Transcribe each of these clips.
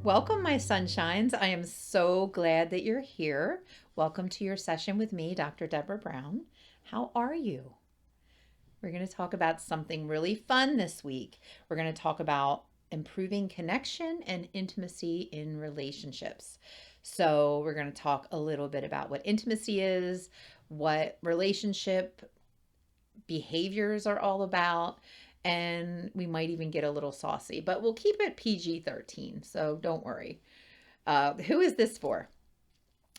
Welcome, my sunshines. I am so glad that you're here. Welcome to your session with me, Dr. Deborah Brown. How are you? We're going to talk about something really fun this week. We're going to talk about improving connection and intimacy in relationships. So, we're going to talk a little bit about what intimacy is, what relationship behaviors are all about, and we might even get a little saucy, but we'll keep it PG-13, so don't worry. Who is this for?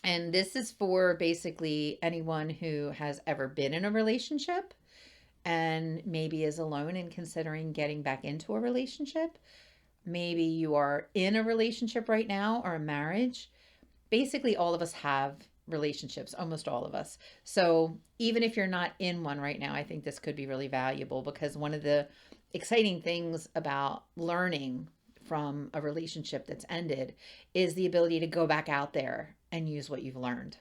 And this is for basically anyone who has ever been in a relationship and maybe is alone and considering getting back into a relationship. Maybe you are in a relationship right now or a marriage. Basically, all of us have relationships, almost all of us. So even if you're not in one right now, I think this could be really valuable because one of the exciting things about learning from a relationship that's ended is the ability to go back out there and use what you've learned.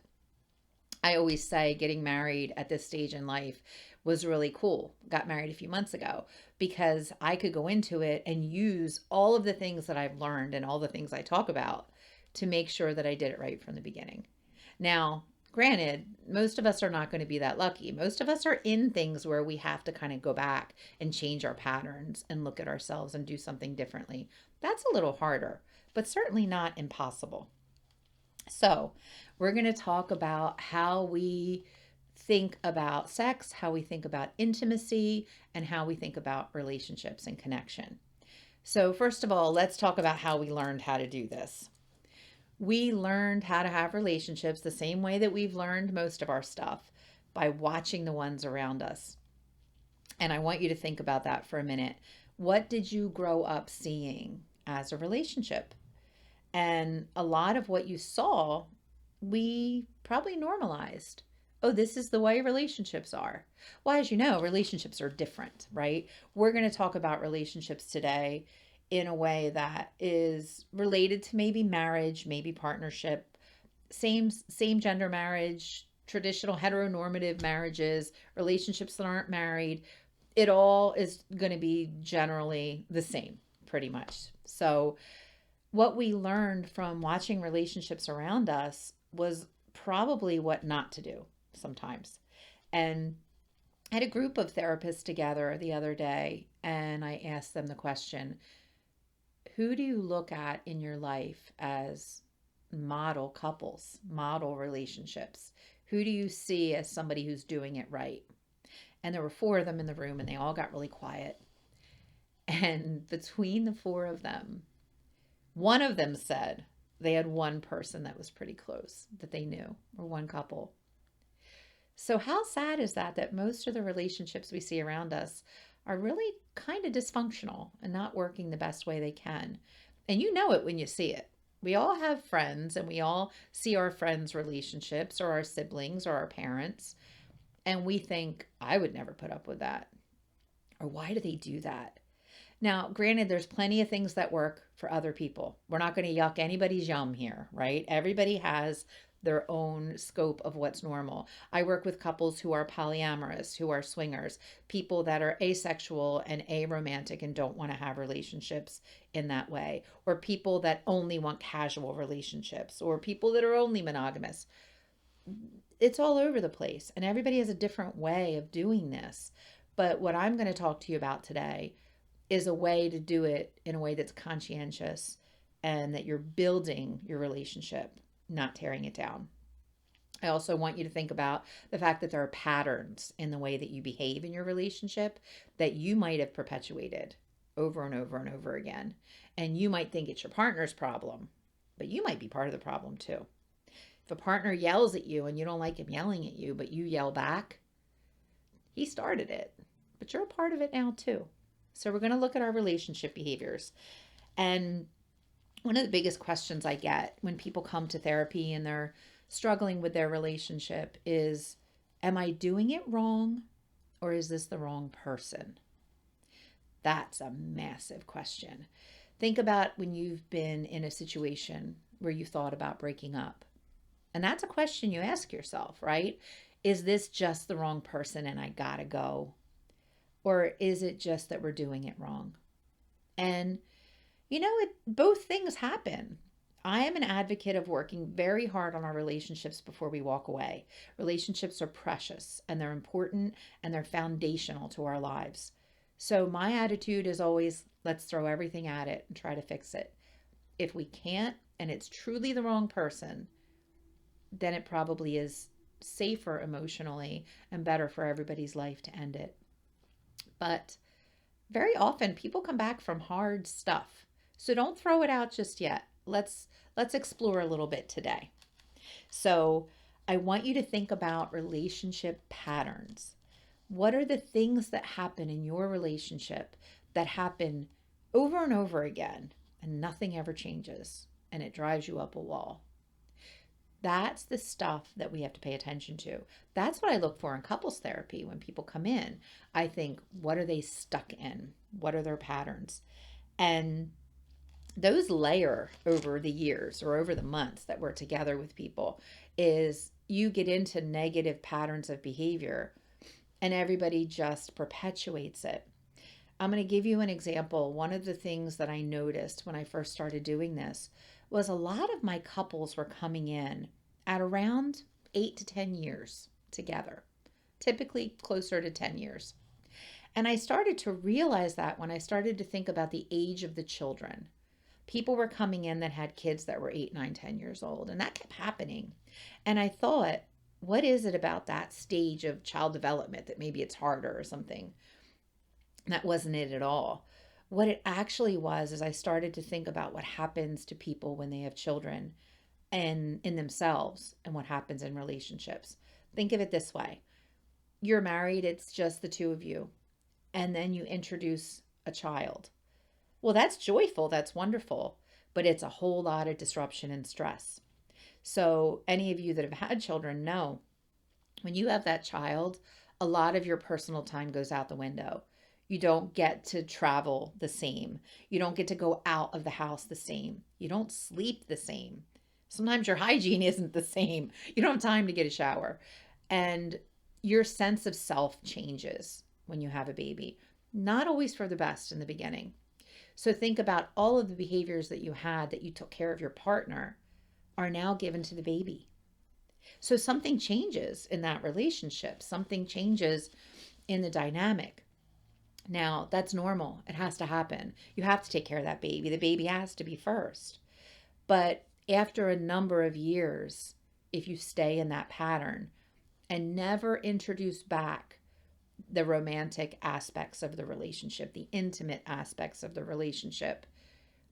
I always say getting married at this stage in life was really cool. Got married a few months ago because I could go into it and use all of the things that I've learned and all the things I talk about to make sure that I did it right from the beginning. Now, granted, most of us are not going to be that lucky. Most of us are in things where we have to kind of go back and change our patterns and look at ourselves and do something differently. That's a little harder, but certainly not impossible. So, we're going to talk about how we think about sex, how we think about intimacy, and how we think about relationships and connection. So, first of all, let's talk about how we learned how to do this. We learned how to have relationships the same way that we've learned most of our stuff, by watching the ones around us. And I want you to think about that for a minute. What did you grow up seeing as a relationship? And a lot of what you saw, we probably normalized. Oh, this is the way relationships are. Well, as you know, relationships are different, right? We're going to talk about relationships today in a way that is related to maybe marriage, maybe partnership, same gender marriage, traditional heteronormative marriages, relationships that aren't married. It all is going to be generally the same, pretty much. So, what we learned from watching relationships around us was probably what not to do sometimes. And I had a group of therapists together the other day, and I asked them the question, who do you look at in your life as model couples, model relationships? Who do you see as somebody who's doing it right? And there were four of them in the room, and they all got really quiet. And between the four of them, one of them said they had one person that was pretty close that they knew, or one couple. So, how sad is that? That most of the relationships we see around us are really kind of dysfunctional and not working the best way they can. And you know it when you see it. We all have friends and we all see our friends' relationships or our siblings or our parents. And we think, I would never put up with that. Or why do they do that? Now, granted, there's plenty of things that work for other people. We're not going to yuck anybody's yum here, right? Everybody has their own scope of what's normal. I work with couples who are polyamorous, who are swingers, people that are asexual and aromantic and don't want to have relationships in that way, or people that only want casual relationships, or people that are only monogamous. It's all over the place, and everybody has a different way of doing this. But what I'm going to talk to you about today is a way to do it in a way that's conscientious and that you're building your relationship, not tearing it down. I also want you to think about the fact that there are patterns in the way that you behave in your relationship that you might have perpetuated over and over and over again. And you might think it's your partner's problem, but you might be part of the problem too. If a partner yells at you and you don't like him yelling at you, but you yell back, he started it, but you're a part of it now too. So we're going to look at our relationship behaviors. And one of the biggest questions I get when people come to therapy and they're struggling with their relationship is, am I doing it wrong, or is this the wrong person? That's a massive question. Think about when you've been in a situation where you thought about breaking up. And that's a question you ask yourself, right? Is this just the wrong person and I gotta go? Or is it just that we're doing it wrong? And Both things happen. I am an advocate of working very hard on our relationships before we walk away. Relationships are precious and they're important and they're foundational to our lives. So, my attitude is always let's throw everything at it and try to fix it. If we can't and it's truly the wrong person, then it probably is safer emotionally and better for everybody's life to end it. But very often people come back from hard stuff. So don't throw it out just yet. Let's explore a little bit today. So, I want you to think about relationship patterns. What are the things that happen in your relationship that happen over and over again and nothing ever changes and it drives you up a wall? That's the stuff that we have to pay attention to. That's what I look for in couples therapy when people come in. I think, what are they stuck in? What are their patterns? And those layer over the years or over the months that we're together with people is you get into negative patterns of behavior and everybody just perpetuates it. I'm going to give you an example. One of the things that I noticed when I first started doing this was a lot of my couples were coming in at around 8 to 10 years together, typically closer to 10 years. And I started to realize that when I started to think about the age of the children. People were coming in that had kids that were 8, 9, 10 years old, and that kept happening. And I thought, what is it about that stage of child development that maybe it's harder or something? That wasn't it at all. What it actually was is I started to think about what happens to people when they have children and in themselves and what happens in relationships. Think of it this way. You're married, it's just the two of you, and then you introduce a child. Well, that's joyful, that's wonderful, but it's a whole lot of disruption and stress. So, any of you that have had children know when you have that child, a lot of your personal time goes out the window. You don't get to travel the same. You don't get to go out of the house the same. You don't sleep the same. Sometimes your hygiene isn't the same. You don't have time to get a shower. And your sense of self changes when you have a baby. Not always for the best in the beginning. So think about all of the behaviors that you had that you took care of your partner are now given to the baby. So something changes in that relationship. Something changes in the dynamic. Now, that's normal. It has to happen. You have to take care of that baby. The baby has to be first. But after a number of years, if you stay in that pattern and never introduce back the romantic aspects of the relationship, the intimate aspects of the relationship,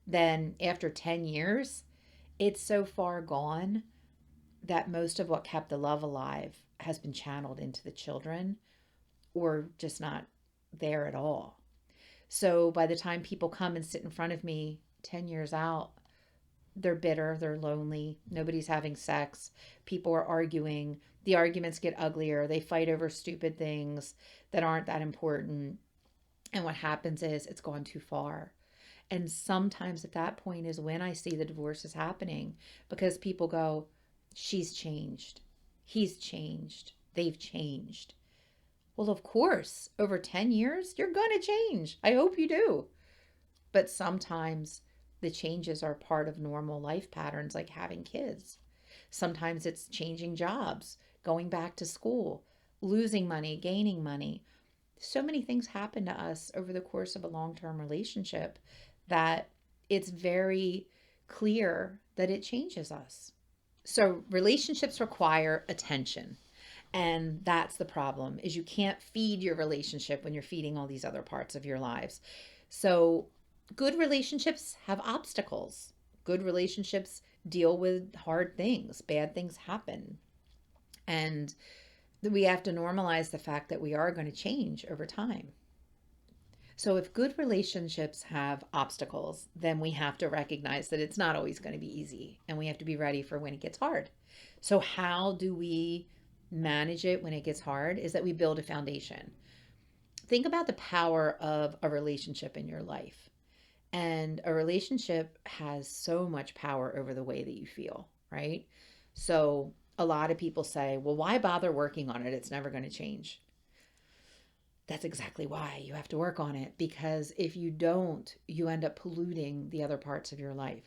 then after 10 years, it's so far gone that most of what kept the love alive has been channeled into the children or just not there at all. So by the time people come and sit in front of me 10 years out, they're bitter, they're lonely, nobody's having sex, people are arguing, the arguments get uglier, they fight over stupid things that aren't that important. And what happens is it's gone too far. And sometimes at that point is when I see the divorce is happening because people go, she's changed, he's changed, they've changed. Well, of course, over 10 years, you're going to change. I hope you do. But sometimes the changes are part of normal life patterns like having kids. Sometimes it's changing jobs, going back to school, losing money, gaining money. So many things happen to us over the course of a long-term relationship that it's very clear that it changes us. So relationships require attention. And that's the problem is you can't feed your relationship when you're feeding all these other parts of your lives. So good relationships have obstacles. Good relationships deal with hard things. Bad things happen. And we have to normalize the fact that we are going to change over time. So if good relationships have obstacles, then we have to recognize that it's not always going to be easy and we have to be ready for when it gets hard. So how do we manage it when it gets hard is that we build a foundation. Think about the power of a relationship in your life. And a relationship has so much power over the way that you feel, right? So a lot of people say, well, why bother working on it? It's never going to change. That's exactly why you have to work on it, because if you don't, you end up polluting the other parts of your life.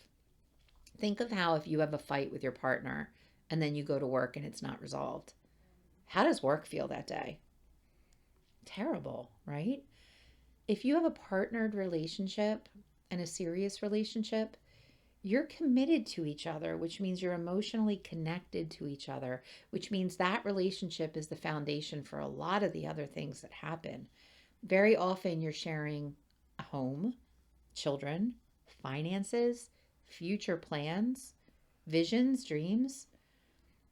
Think of how if you have a fight with your partner and then you go to work and it's not resolved. How does work feel that day? Terrible, right? If you have a partnered relationship and a serious relationship, you're committed to each other, which means you're emotionally connected to each other, which means that relationship is the foundation for a lot of the other things that happen. Very often, you're sharing a home, children, finances, future plans, visions, dreams.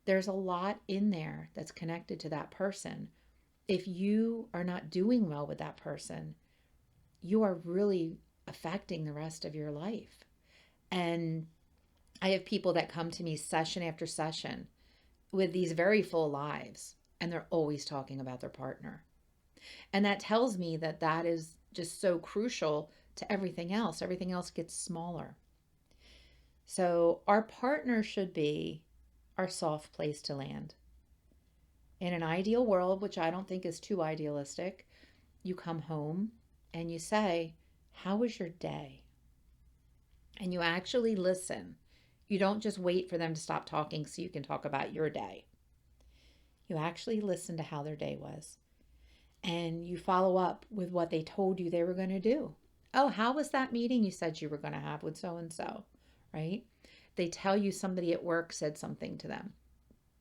There's a lot in there that's connected to that person. If you are not doing well with that person, you are really affecting the rest of your life. And I have people that come to me session after session with these very full lives, and they're always talking about their partner. And that tells me that that is just so crucial to everything else. Everything else gets smaller. So our partner should be our soft place to land. In an ideal world, which I don't think is too idealistic, you come home and you say, "How was your day?" And you actually listen. You don't just wait for them to stop talking so you can talk about your day. You actually listen to how their day was. And you follow up with what they told you they were going to do. "Oh, how was that meeting you said you were going to have with so and so?" Right? They tell you somebody at work said something to them.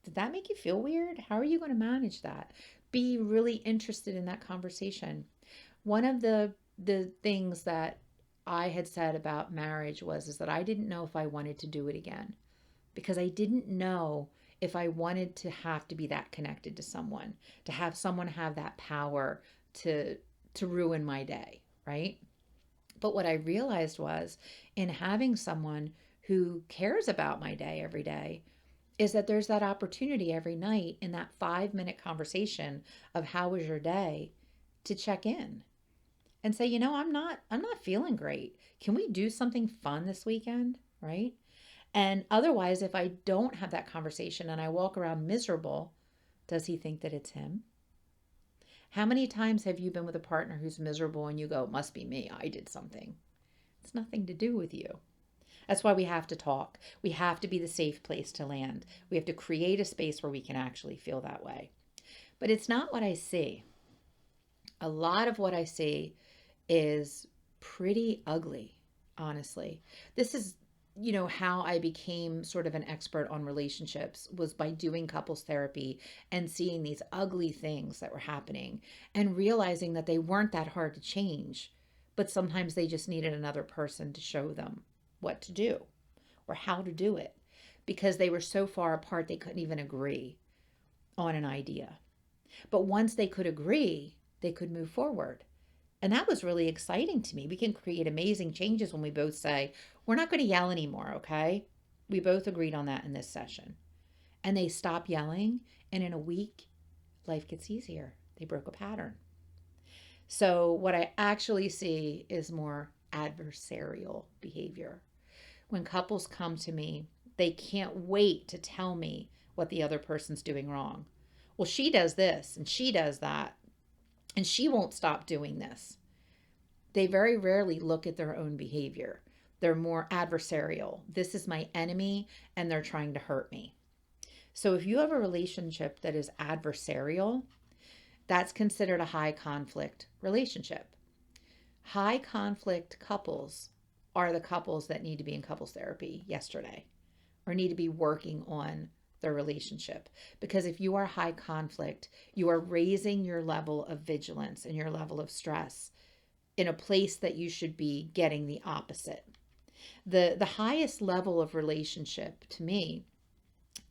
Did that make you feel weird? How are you going to manage that? Be really interested in that conversation. One of the things that I had said about marriage was is that I didn't know if I wanted to do it again, because I didn't know if I wanted to have to be that connected to someone, to have someone have that power to ruin my day, right? But what I realized was, in having someone who cares about my day every day, is that there's that opportunity every night in that 5-minute conversation of "How was your day?" to check in and say, I'm not feeling great. Can we do something fun this weekend? Right? And otherwise, if I don't have that conversation and I walk around miserable, does he think that it's him? How many times have you been with a partner who's miserable and you go, "It must be me. I did something." It's nothing to do with you. That's why we have to talk. We have to be the safe place to land. We have to create a space where we can actually feel that way. But it's not what I see. A lot of what I see is pretty ugly, honestly. This is, how I became sort of an expert on relationships, was by doing couples therapy and seeing these ugly things that were happening and realizing that they weren't that hard to change, but sometimes they just needed another person to show them what to do or how to do it, because they were so far apart they couldn't even agree on an idea. But once they could agree, they could move forward. And that was really exciting to me. We can create amazing changes when we both say, "We're not going to yell anymore, okay?" We both agreed on that in this session. And they stop yelling, and in a week, life gets easier. They broke a pattern. So what I actually see is more adversarial behavior. When couples come to me, they can't wait to tell me what the other person's doing wrong. "Well, she does this and she does that, and she won't stop doing this." They very rarely look at their own behavior. They're more adversarial. "This is my enemy and they're trying to hurt me." So if you have a relationship that is adversarial, that's considered a high conflict relationship. High conflict couples are the couples that need to be in couples therapy yesterday, or need to be working on their relationship. Because if you are high conflict, you are raising your level of vigilance and your level of stress in a place that you should be getting the opposite. The highest level of relationship to me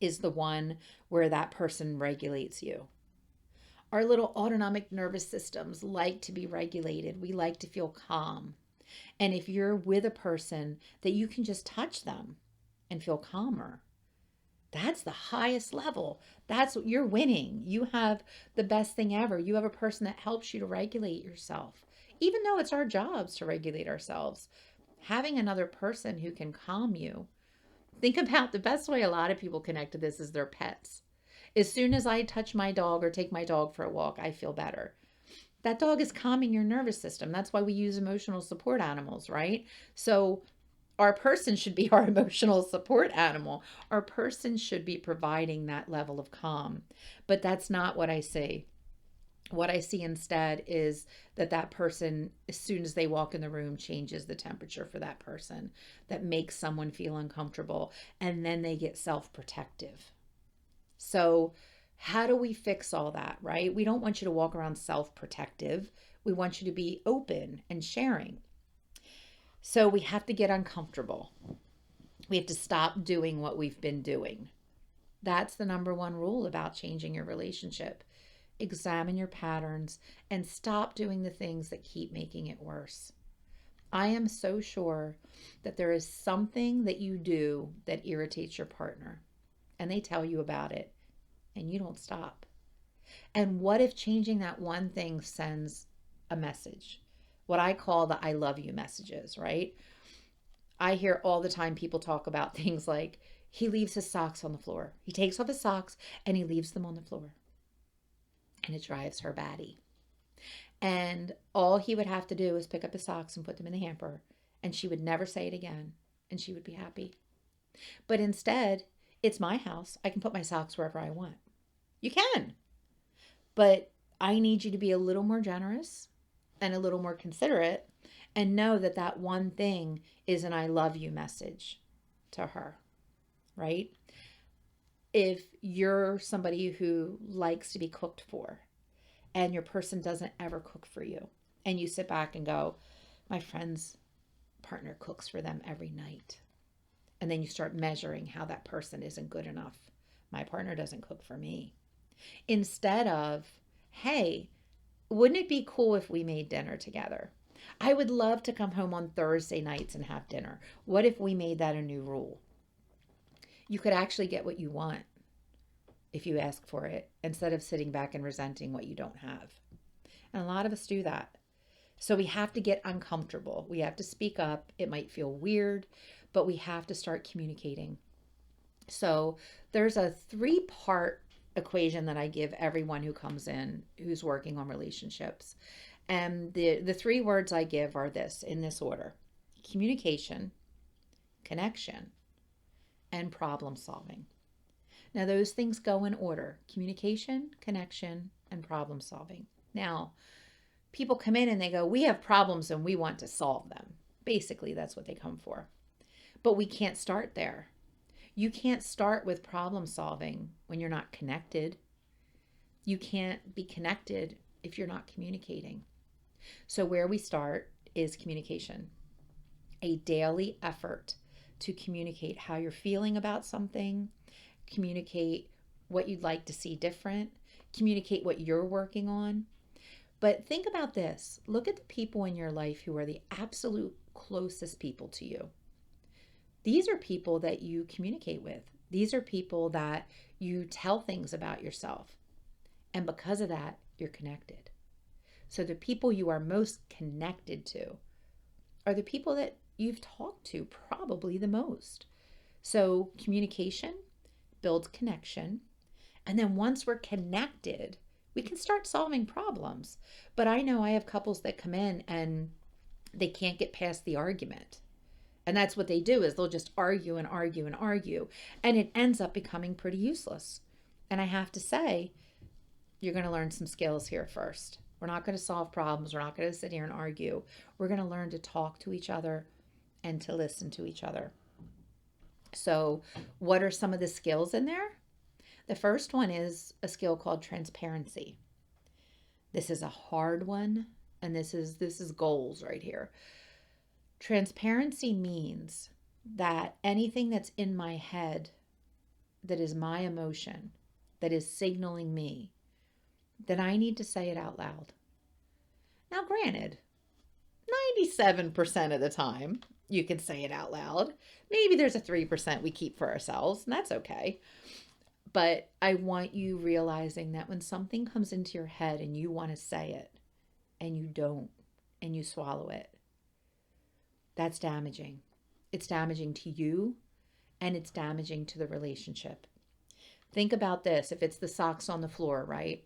is the one where that person regulates you. Our little autonomic nervous systems like to be regulated. We like to feel calm. And if you're with a person that you can just touch them and feel calmer, that's the highest level. That's what you're winning. You have the best thing ever. You have a person that helps you to regulate yourself. Even though it's our jobs to regulate ourselves, having another person who can calm you. Think about the best way a lot of people connect to this is their pets. As soon as I touch my dog or take my dog for a walk, I feel better. That dog is calming your nervous system. That's why we use emotional support animals, right? So our person should be our emotional support animal. Our person should be providing that level of calm. But that's not what I see. What I see instead is that person, as soon as they walk in the room, changes the temperature for that person, that makes someone feel uncomfortable, and then they get self-protective. So how do we fix all that, right? We don't want you to walk around self-protective. We want you to be open and sharing. So we have to get uncomfortable. We have to stop doing what we've been doing. That's the number one rule about changing your relationship. Examine your patterns and stop doing the things that keep making it worse. I am so sure that there is something that you do that irritates your partner, and they tell you about it, and you don't stop. And what if changing that one thing sends a message? What I call the I love you messages, right? I hear all the time people talk about things like, he leaves his socks on the floor. He takes off his socks and he leaves them on the floor. And it drives her batty. And all he would have to do is pick up his socks and put them in the hamper. And she would never say it again. And she would be happy. But instead, it's my house. I can put my socks wherever I want. You can. But I need you to be a little more generous and a little more considerate and know that that one thing is an I love you message to her, right? If you're somebody who likes to be cooked for and your person doesn't ever cook for you, and you sit back and go, my friend's partner cooks for them every night. And then you start measuring how that person isn't good enough. My partner doesn't cook for me. Instead of, hey, wouldn't it be cool if we made dinner together? I would love to come home on Thursday nights and have dinner. What if we made that a new rule? You could actually get what you want if you ask for it, instead of sitting back and resenting what you don't have. And a lot of us do that. So we have to get uncomfortable. We have to speak up. It might feel weird, but we have to start communicating. So there's a 3-part equation that I give everyone who comes in who's working on relationships. And the 3 words I give are this, in this order: communication, connection, and problem solving. Now, those things go in order: communication, connection, and problem solving. Now, people come in and they go, we have problems and we want to solve them. Basically, that's what they come for. But we can't start there. You can't start with problem solving when you're not connected. You can't be connected if you're not communicating. So where we start is communication. A daily effort to communicate how you're feeling about something, communicate what you'd like to see different, communicate what you're working on. But think about this. Look at the people in your life who are the absolute closest people to you. These are people that you communicate with. These are people that you tell things about yourself. And because of that, you're connected. So the people you are most connected to are the people that you've talked to probably the most. So communication builds connection. And then once we're connected, we can start solving problems. But I know I have couples that come in and they can't get past the argument. And that's what they do, is they'll just argue and argue and argue. And it ends up becoming pretty useless. And I have to say, you're going to learn some skills here first. We're not going to solve problems. We're not going to sit here and argue. We're going to learn to talk to each other and to listen to each other. So what are some of the skills in there? The first one is a skill called transparency. This is a hard one, and this is goals right here. Transparency means that anything that's in my head that is my emotion, that is signaling me, that I need to say it out loud. Now, granted, 97% of the time you can say it out loud. Maybe there's a 3% we keep for ourselves, and that's okay. But I want you realizing that when something comes into your head and you want to say it and you don't, and you swallow it, that's damaging. It's damaging to you, and it's damaging to the relationship. Think about this. If it's the socks on the floor, right?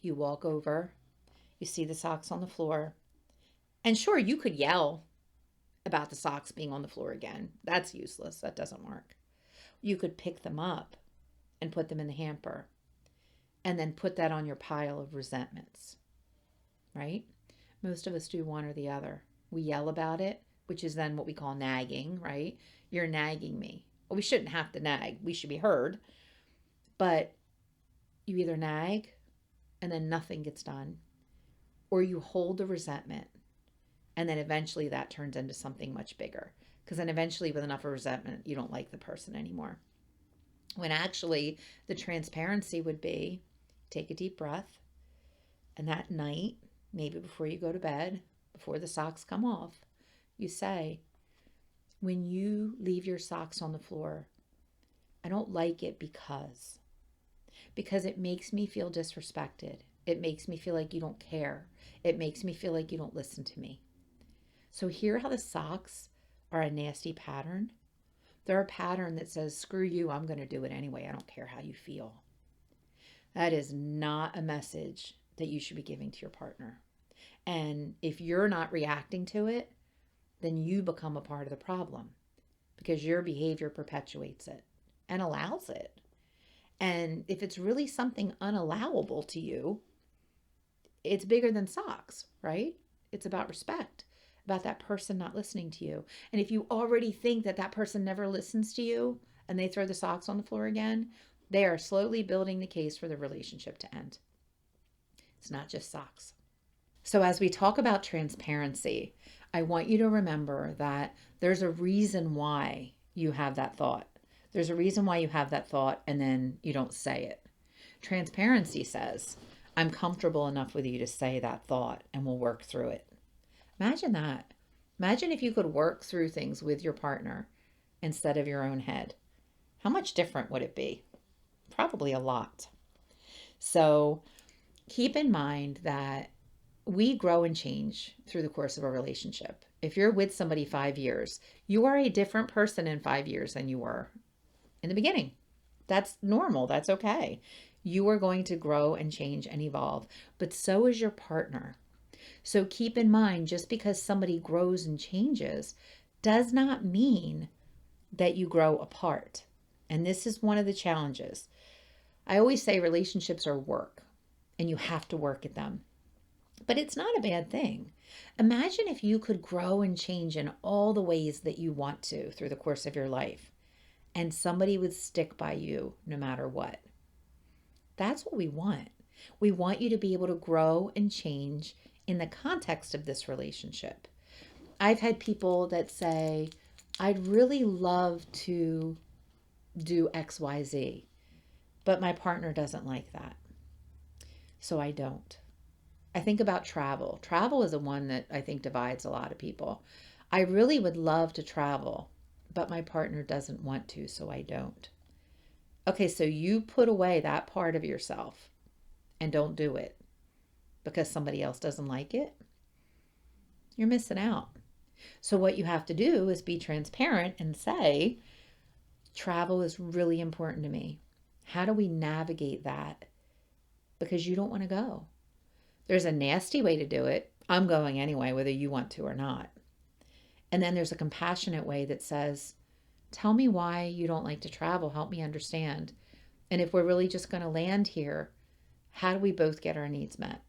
You walk over, You see the socks on the floor. And sure, you could yell about the socks being on the floor again. That's useless. That doesn't work. You could pick them up and put them in the hamper and then put that on your pile of resentments, right? Most of us do one or the other. We yell about it, which is then what we call nagging, right? You're nagging me. Well, we shouldn't have to nag. We should be heard. But you either nag and then nothing gets done, or you hold the resentment and then eventually that turns into something much bigger. Because then eventually, with enough of resentment, you don't like the person anymore. When actually, the transparency would be take a deep breath, and that night, maybe before you go to bed, before the socks come off, you say, when you leave your socks on the floor, I don't like it because it makes me feel disrespected. It makes me feel like you don't care. It makes me feel like you don't listen to me. So hear how the socks are a nasty pattern? They're a pattern that says, screw you, I'm going to do it anyway. I don't care how you feel. That is not a message that you should be giving to your partner. And if you're not reacting to it, then you become a part of the problem because your behavior perpetuates it and allows it. And if it's really something unallowable to you, it's bigger than socks, right? It's about respect, about that person not listening to you. And if you already think that that person never listens to you and they throw the socks on the floor again, they are slowly building the case for the relationship to end. It's not just socks. So as we talk about transparency, I want you to remember that there's a reason why you have that thought. There's a reason why you have that thought and then you don't say it. Transparency says, I'm comfortable enough with you to say that thought and we'll work through it. Imagine that. Imagine if you could work through things with your partner instead of your own head. How much different would it be? Probably a lot. So keep in mind that we grow and change through the course of a relationship. If you're with somebody 5 years, you are a different person in 5 years than you were in the beginning. That's normal. That's okay. You are going to grow and change and evolve, but so is your partner. So keep in mind, just because somebody grows and changes does not mean that you grow apart. And this is one of the challenges. I always say relationships are work and you have to work at them. But it's not a bad thing. Imagine if you could grow and change in all the ways that you want to through the course of your life, and somebody would stick by you no matter what. That's what we want. We want you to be able to grow and change in the context of this relationship. I've had people that say, I'd really love to do XYZ, but my partner doesn't like that. So I don't. I think about travel. Travel is the one that I think divides a lot of people. I really would love to travel, but my partner doesn't want to, so I don't. Okay, so you put away that part of yourself and don't do it because somebody else doesn't like it. You're missing out. So what you have to do is be transparent and say, travel is really important to me. How do we navigate that? Because you don't want to go. There's a nasty way to do it. I'm going anyway, whether you want to or not. And then there's a compassionate way that says, tell me why you don't like to travel. Help me understand. And if we're really just going to land here, how do we both get our needs met?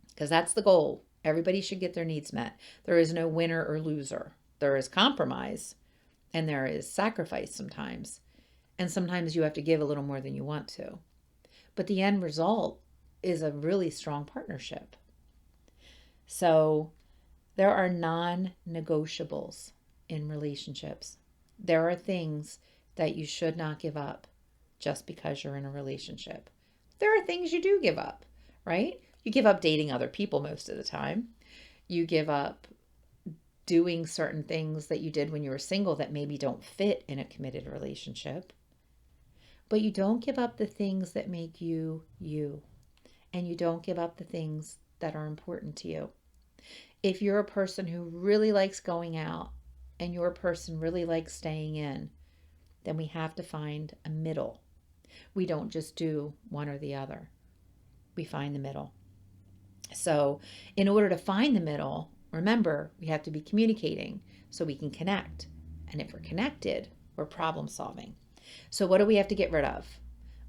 Because that's the goal. Everybody should get their needs met. There is no winner or loser. There is compromise and there is sacrifice sometimes. And sometimes you have to give a little more than you want to. But the end result is a really strong partnership. So there are non-negotiables in relationships. There are things that you should not give up just because you're in a relationship. There are things you do give up, right? You give up dating other people most of the time. You give up doing certain things that you did when you were single that maybe don't fit in a committed relationship. But you don't give up the things that make you you. And you don't give up the things that are important to you. If you're a person who really likes going out and your person really likes staying in, then we have to find a middle. We don't just do one or the other. We find the middle. So, in order to find the middle, remember, we have to be communicating so we can connect. And if we're connected, we're problem solving. So, what do we have to get rid of?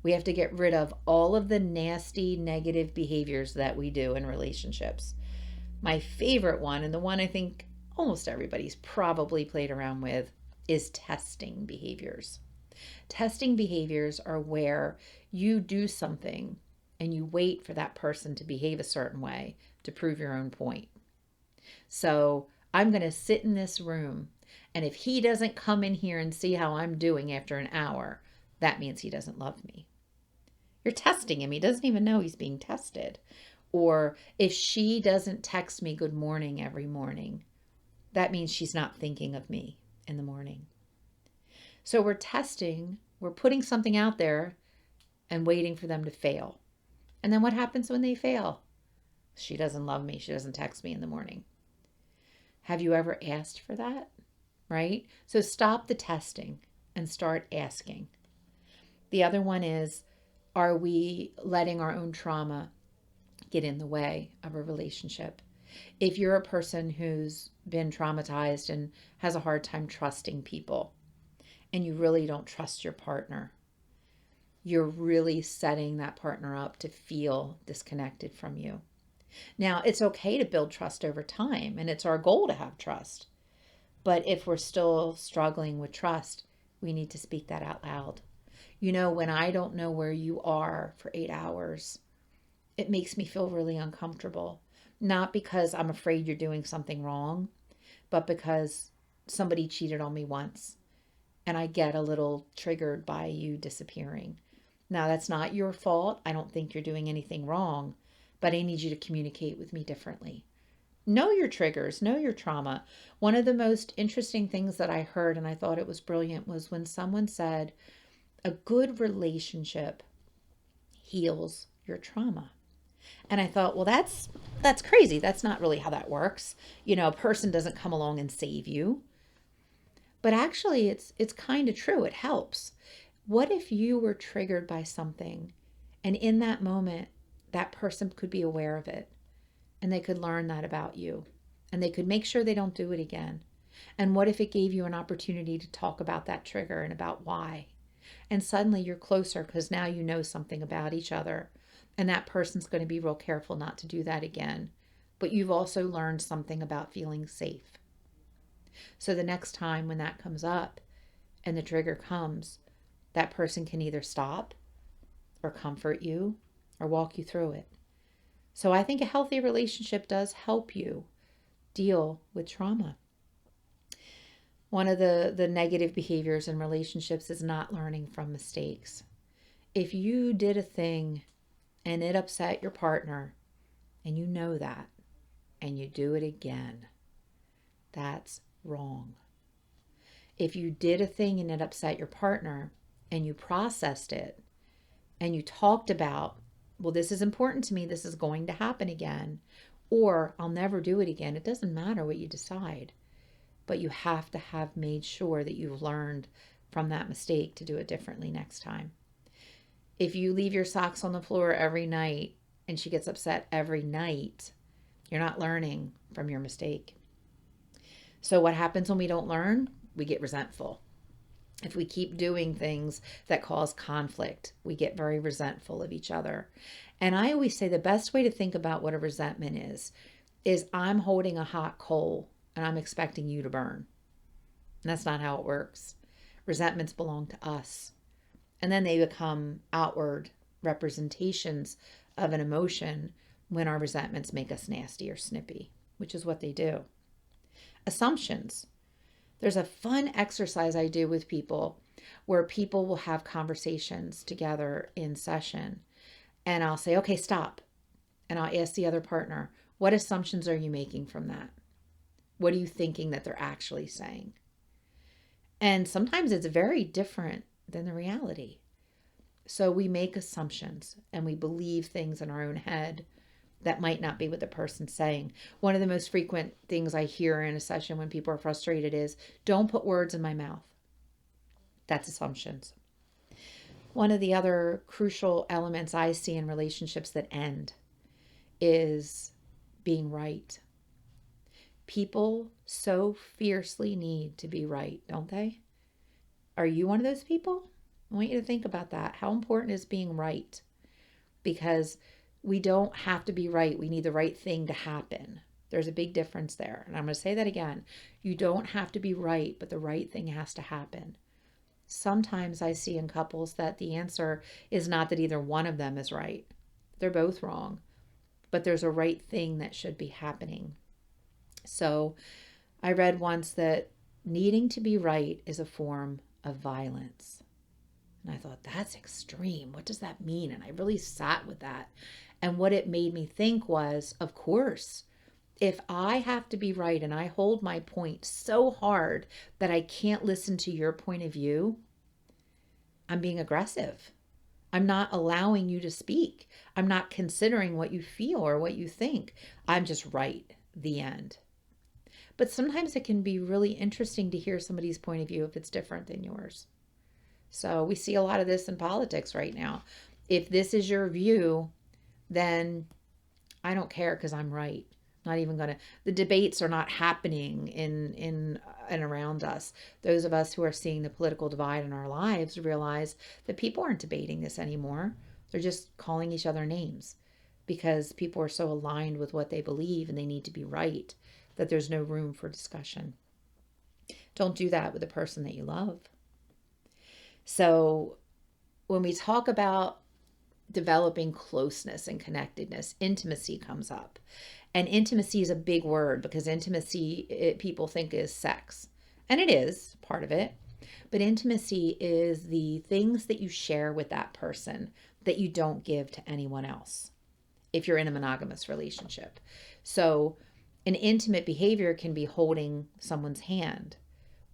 We have to get rid of all of the nasty, negative behaviors that we do in relationships. My favorite one, and the one I think almost everybody's probably played around with, is testing behaviors. Testing behaviors are where you do something and you wait for that person to behave a certain way to prove your own point. So I'm going to sit in this room, and if he doesn't come in here and see how I'm doing after an hour, that means he doesn't love me. You're testing him. He doesn't even know he's being tested. Or if she doesn't text me good morning every morning, that means she's not thinking of me in the morning. So we're testing, we're putting something out there and waiting for them to fail. And then what happens when they fail? She doesn't love me. She doesn't text me in the morning. Have you ever asked for that? Right? So stop the testing and start asking. The other one is, are we letting our own trauma get in the way of a relationship? If you're a person who's been traumatized and has a hard time trusting people, and you really don't trust your partner, you're really setting that partner up to feel disconnected from you. Now, it's okay to build trust over time, and it's our goal to have trust. But if we're still struggling with trust, we need to speak that out loud. When I don't know where you are for 8 hours, it makes me feel really uncomfortable. Not because I'm afraid you're doing something wrong, but because somebody cheated on me once and I get a little triggered by you disappearing. Now, that's not your fault. I don't think you're doing anything wrong, but I need you to communicate with me differently. Know your triggers, know your trauma. One of the most interesting things that I heard, and I thought it was brilliant, was when someone said, a good relationship heals your trauma. And I thought, well, that's crazy. That's not really how that works. A person doesn't come along and save you. But actually, it's kind of true. It helps. What if you were triggered by something, and in that moment, that person could be aware of it, and they could learn that about you, and they could make sure they don't do it again? And what if it gave you an opportunity to talk about that trigger and about why? And suddenly you're closer because now you know something about each other, and that person's going to be real careful not to do that again. But you've also learned something about feeling safe. So the next time when that comes up and the trigger comes, that person can either stop or comfort you or walk you through it. So I think a healthy relationship does help you deal with trauma. One of the negative behaviors in relationships is not learning from mistakes. If you did a thing and it upset your partner, and you know that, and you do it again, that's wrong. If you did a thing and it upset your partner, and you processed it, and you talked about, well, this is important to me, this is going to happen again, or I'll never do it again, it doesn't matter what you decide. But you have to have made sure that you've learned from that mistake to do it differently next time. If you leave your socks on the floor every night and she gets upset every night, you're not learning from your mistake. So what happens when we don't learn? We get resentful. If we keep doing things that cause conflict, we get very resentful of each other. And I always say the best way to think about what a resentment is I'm holding a hot coal and I'm expecting you to burn. And that's not how it works. Resentments belong to us. And then they become outward representations of an emotion when our resentments make us nasty or snippy, which is what they do. Assumptions. There's a fun exercise I do with people where people will have conversations together in session. And I'll say, okay, stop. And I'll ask the other partner, what assumptions are you making from that? What are you thinking that they're actually saying? And sometimes it's very different than the reality. So we make assumptions and we believe things in our own head that might not be what the person's saying. One of the most frequent things I hear in a session when people are frustrated is, don't put words in my mouth. That's assumptions. One of the other crucial elements I see in relationships that end is being right. People so fiercely need to be right, don't they? Are you one of those people? I want you to think about that. How important is being right? Because we don't have to be right. We need the right thing to happen. There's a big difference there. And I'm going to say that again. You don't have to be right, but the right thing has to happen. Sometimes I see in couples that the answer is not that either one of them is right. They're both wrong, but there's a right thing that should be happening. So I read once that needing to be right is a form of violence. And I thought, that's extreme. What does that mean? And I really sat with that. And what it made me think was, of course, if I have to be right and I hold my point so hard that I can't listen to your point of view, I'm being aggressive. I'm not allowing you to speak. I'm not considering what you feel or what you think. I'm just right. The end. But sometimes it can be really interesting to hear somebody's point of view if it's different than yours. So we see a lot of this in politics right now. If this is your view, then I don't care because I'm right. Not even going to, the debates are not happening in and around us. Those of us who are seeing the political divide in our lives realize that people aren't debating this anymore. They're just calling each other names because people are so aligned with what they believe and they need to be right that there's no room for discussion. Don't do that with the person that you love. So when we talk about developing closeness and connectedness, intimacy comes up. And intimacy is a big word because intimacy, people think is sex. And it is part of it. But intimacy is the things that you share with that person that you don't give to anyone else if you're in a monogamous relationship. So an intimate behavior can be holding someone's hand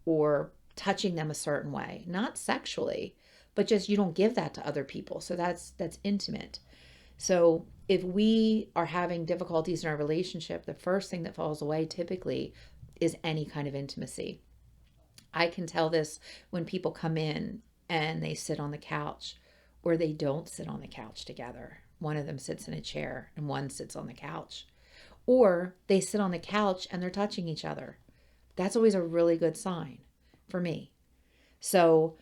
or touching them a certain way, not sexually, but just you don't give that to other people. So that's intimate. So if we are having difficulties in our relationship, the first thing that falls away typically is any kind of intimacy. I can tell this when people come in and they sit on the couch or they don't sit on the couch together. One of them sits in a chair and one sits on the couch. Or they sit on the couch and they're touching each other. That's always a really good sign for me. So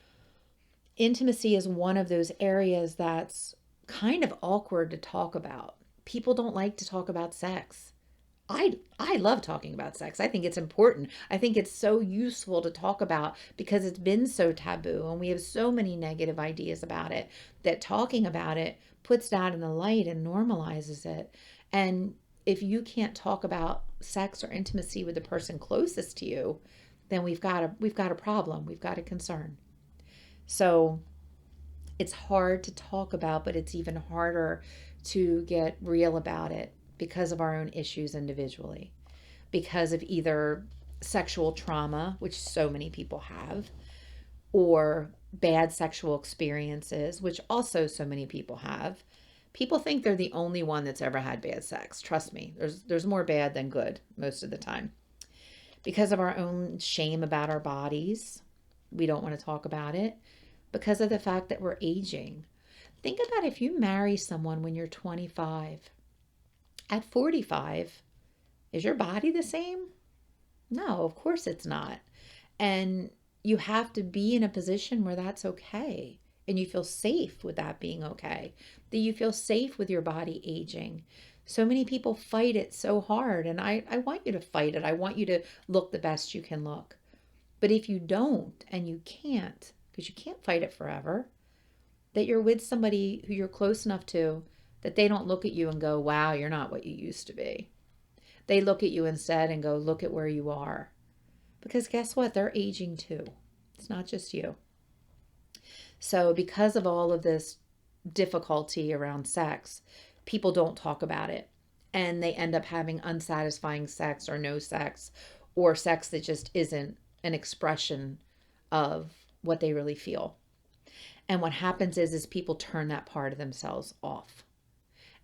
intimacy is one of those areas that's kind of awkward to talk about. People don't like to talk about sex. I love talking about sex. I think it's important. I think it's so useful to talk about because it's been so taboo and we have so many negative ideas about it that talking about it puts that in the light and normalizes it. And if you can't talk about sex or intimacy with the person closest to you, then we've got a problem. We've got a concern. So it's hard to talk about, but it's even harder to get real about it because of our own issues individually, because of either sexual trauma, which so many people have, or bad sexual experiences, which also so many people have. People think they're the only one that's ever had bad sex. Trust me, there's more bad than good most of the time. Because of our own shame about our bodies, we don't want to talk about it. Because of the fact that we're aging. Think about if you marry someone when you're 25. At 45, is your body the same? No, of course it's not. And you have to be in a position where that's okay. And you feel safe with that being okay. That you feel safe with your body aging. So many people fight it so hard. And I want you to fight it. I want you to look the best you can look. But if you don't and you can't, because you can't fight it forever, that you're with somebody who you're close enough to that they don't look at you and go, wow, you're not what you used to be. They look at you instead and go, look at where you are. Because guess what? They're aging too. It's not just you. So because of all of this difficulty around sex, people don't talk about it. And they end up having unsatisfying sex or no sex, or sex that just isn't an expression of what they really feel. And what happens is people turn that part of themselves off.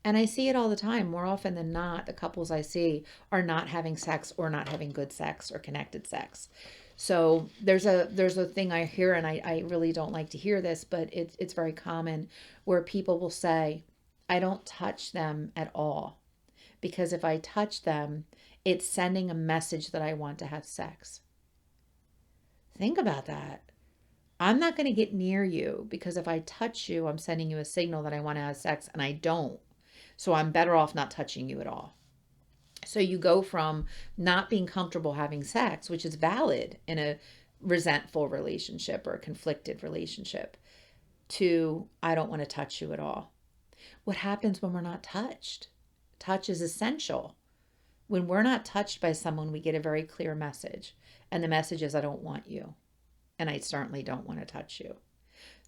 And I see it all the time. More often than not, the couples I see are not having sex or not having good sex or connected sex. So there's a thing I hear, and I really don't like to hear this, but it's very common where people will say, I don't touch them at all. because if I touch them, it's sending a message that I want to have sex. Think about that. I'm not going to get near you because if I touch you, I'm sending you a signal that I want to have sex and I don't. So I'm better off not touching you at all. So you go from not being comfortable having sex, which is valid in a resentful relationship or a conflicted relationship, to I don't want to touch you at all. What happens when we're not touched? Touch is essential. When we're not touched by someone, we get a very clear message. And the message is, I don't want you. And I certainly don't want to touch you.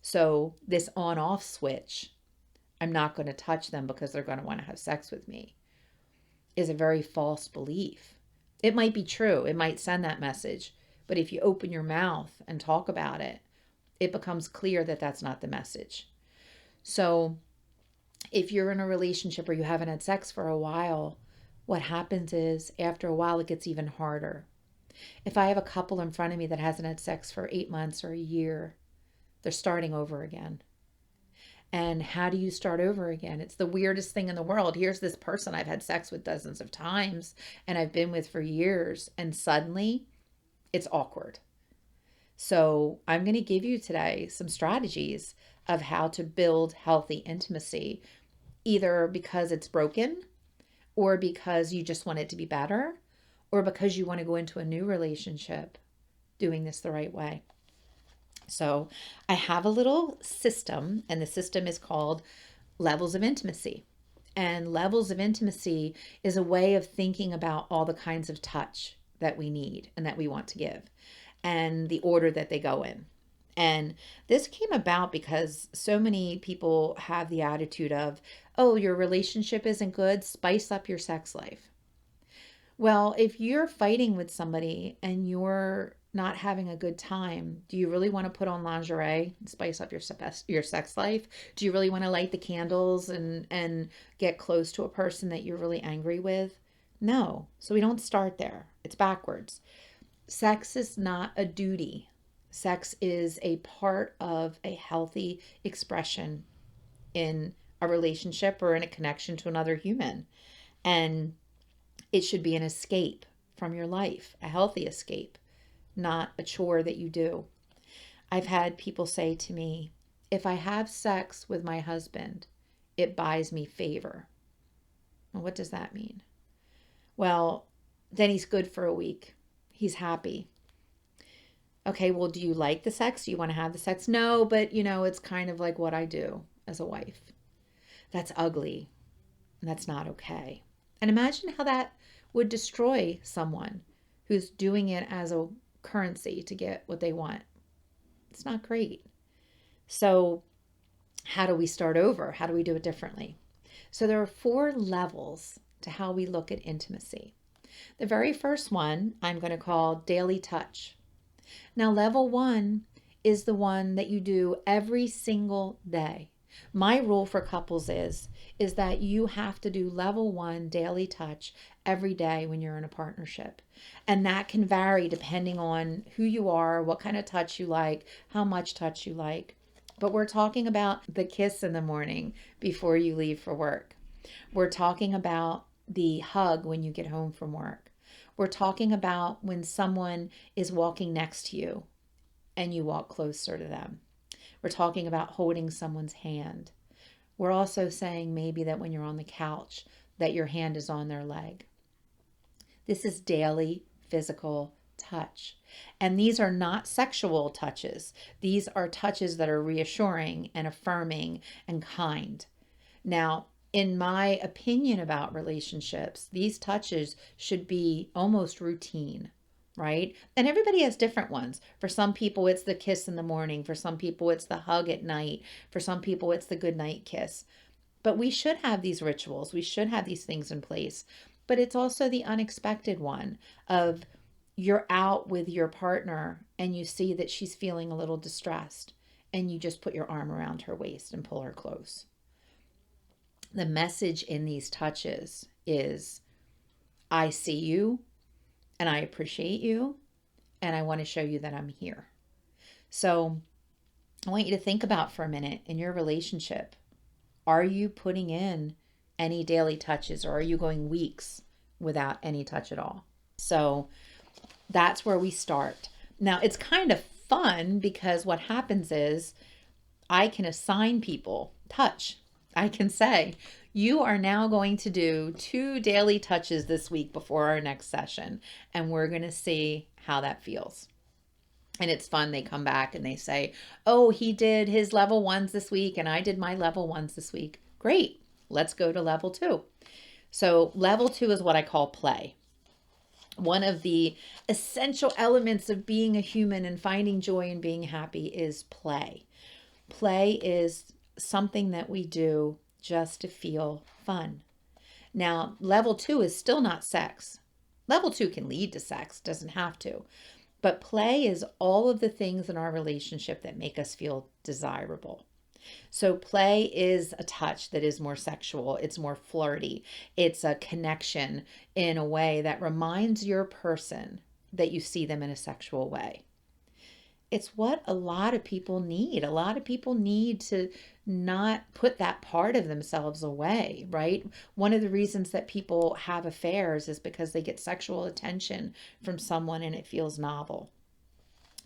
So this on-off switch, I'm not going to touch them because they're going to want to have sex with me, is a very false belief. It might be true. It might send that message. But if you open your mouth and talk about it, it becomes clear that that's not the message. So if you're in a relationship where you haven't had sex for a while, what happens is after a while, it gets even harder. If I have a couple in front of me that hasn't had sex for 8 months or a year, they're starting over again. And how do you start over again? It's the weirdest thing in the world. Here's this person I've had sex with dozens of times and I've been with for years, and suddenly it's awkward. So I'm going to give you today some strategies of how to build healthy intimacy, either because it's broken or because you just want it to be better, or because you want to go into a new relationship doing this the right way. So I have a little system, and the system is called levels of intimacy. And levels of intimacy is a way of thinking about all the kinds of touch that we need and that we want to give, and the order that they go in. And this came about because so many people have the attitude of, oh, your relationship isn't good, spice up your sex life. Well, if you're fighting with somebody and you're not having a good time, do you really want to put on lingerie and spice up your sex life? Do you really want to light the candles and get close to a person that you're really angry with? No. So we don't start there. It's backwards. Sex is not a duty. Sex is a part of a healthy expression in a relationship or in a connection to another human. And it should be an escape from your life, a healthy escape, not a chore that you do. I've had people say to me, if I have sex with my husband, it buys me favor. Well, what does that mean? Well, then he's good for a week. He's happy. Okay, well, do you like the sex? Do you want to have the sex? No, but it's kind of like what I do as a wife. That's ugly. And that's not okay. And imagine how that would destroy someone who's doing it as a currency to get what they want. It's not great. So how do we start over? How do we do it differently? So there are 4 levels to how we look at intimacy. The very first one I'm going to call daily touch. Now, level 1 is the one that you do every single day. My rule for couples is that you have to do level 1 daily touch every day when you're in a partnership. And that can vary depending on who you are, what kind of touch you like, how much touch you like. But we're talking about the kiss in the morning before you leave for work. We're talking about the hug when you get home from work. We're talking about when someone is walking next to you and you walk closer to them. We're talking about holding someone's hand. We're also saying maybe that when you're on the couch, that your hand is on their leg. This is daily physical touch. And these are not sexual touches. These are touches that are reassuring and affirming and kind. Now, in my opinion about relationships, these touches should be almost routine, right? And everybody has different ones. For some people, it's the kiss in the morning. For some people, it's the hug at night. For some people, it's the goodnight kiss. But we should have these rituals. We should have these things in place. But it's also the unexpected one of you're out with your partner and you see that she's feeling a little distressed and you just put your arm around her waist and pull her close. The message in these touches is, I see you and I appreciate you and I want to show you that I'm here. So I want you to think about for a minute in your relationship, are you putting in any daily touches, or are you going weeks without any touch at all? So that's where we start. Now, it's kind of fun because what happens is I can assign people touch. I can say, you are now going to do 2 daily touches this week before our next session, and we're going to see how that feels. And it's fun. They come back and they say, oh, he did his level 1s this week and I did my level 1s this week. Great. Let's go to level 2. So level 2 is what I call play. One of the essential elements of being a human and finding joy and being happy is play. Play is something that we do just to feel fun. Now, level 2 is still not sex. Level 2 can lead to sex, doesn't have to. But play is all of the things in our relationship that make us feel desirable. So play is a touch that is more sexual. It's more flirty. It's a connection in a way that reminds your person that you see them in a sexual way. It's what a lot of people need. A lot of people need to not put that part of themselves away, right? One of the reasons that people have affairs is because they get sexual attention from someone and it feels novel.